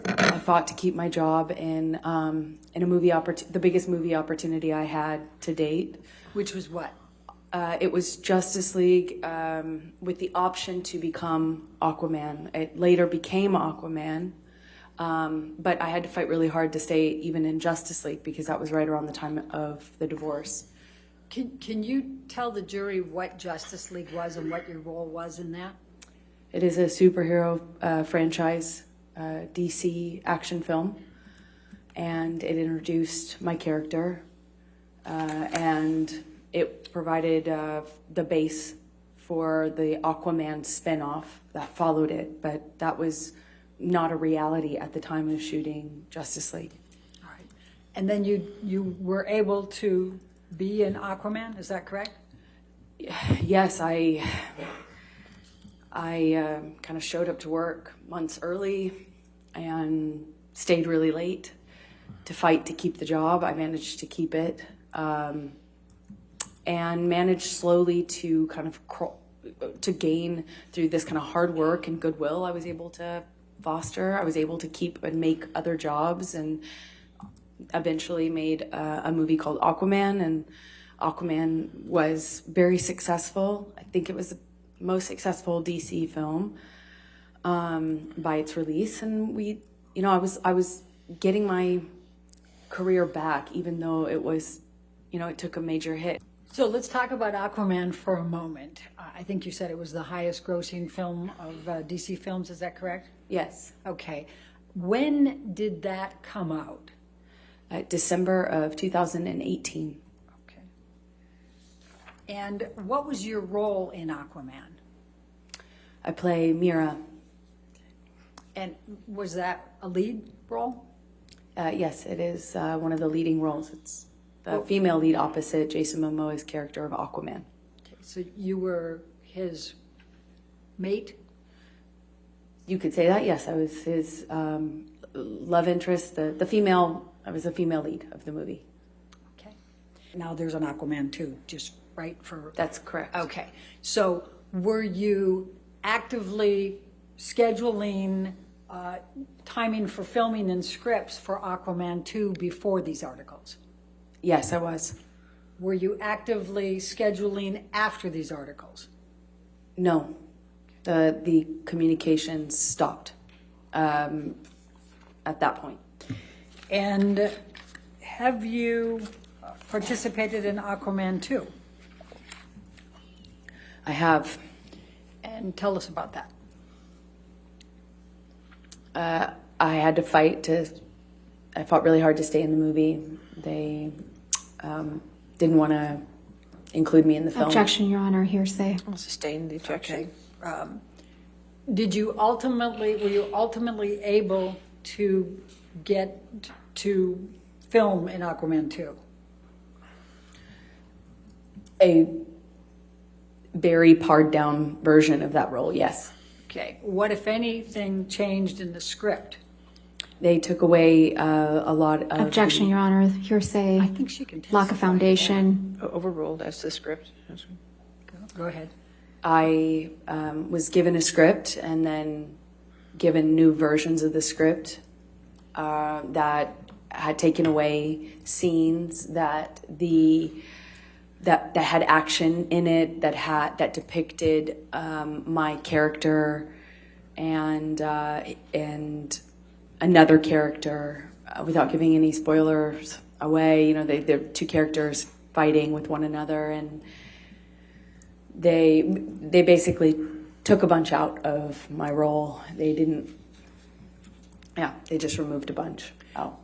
I fought to keep my job in a movie the biggest movie opportunity I had to date. Which was what? It was Justice League with the option to become Aquaman. It later became Aquaman, but I had to fight really hard to stay even in Justice League because that was right around the time of the divorce. Can you tell the jury what Justice League was and what your role was in that? It is a superhero franchise, DC action film, and it introduced my character, and it provided the base for the Aquaman spinoff that followed it, but that was not a reality at the time of shooting Justice League. All right. And then you were able to be an Aquaman, is that correct? Yes, I kind of showed up to work months early and stayed really late to fight to keep the job. I managed to keep it, and managed slowly to kind of to gain through this kind of hard work and goodwill I was able to foster. I was able to keep and make other jobs, and eventually made a movie called Aquaman, and Aquaman was very successful. I think it was the most successful DC film by its release, and I was getting my career back, even though it was, it took a major hit. So let's talk about Aquaman for a moment. I think you said it was the highest grossing film of DC films, is that correct? Yes. Okay. When did that come out? December of 2018. Okay. And what was your role in Aquaman? I play Mera. And was that a lead role? Yes, it is one of the leading roles. It's the female lead opposite Jason Momoa's character of Aquaman. Okay, so you were his mate? You could say that, yes. I was his love interest, the female. I was the female lead of the movie. Okay. Now there's an Aquaman 2, just right for... That's correct. Okay. So were you actively scheduling timing for filming and scripts for Aquaman 2 before these articles? Yes, I was. Were you actively scheduling after these articles? No. The communications stopped at that point. And have you participated in Aquaman 2? I have. And tell us about that. I had to fight I fought really hard to stay in the movie. They didn't want to include me in the film. Objection, Your Honor, hearsay. I'll sustain the objection. Okay. Were you ultimately able to get to film in Aquaman 2? A very pared down version of that role, yes. Okay. What, if anything, changed in the script? They took away a lot of... Objection, Your Honor, hearsay. I think she can Lack of foundation. Overruled as the script. Go ahead. I was given a script and then given new versions of the script that had taken away scenes that had action in it, that depicted my character and another character, without giving any spoilers away. They're two characters fighting with one another, and they basically took a bunch out of my role. They just removed a bunch out.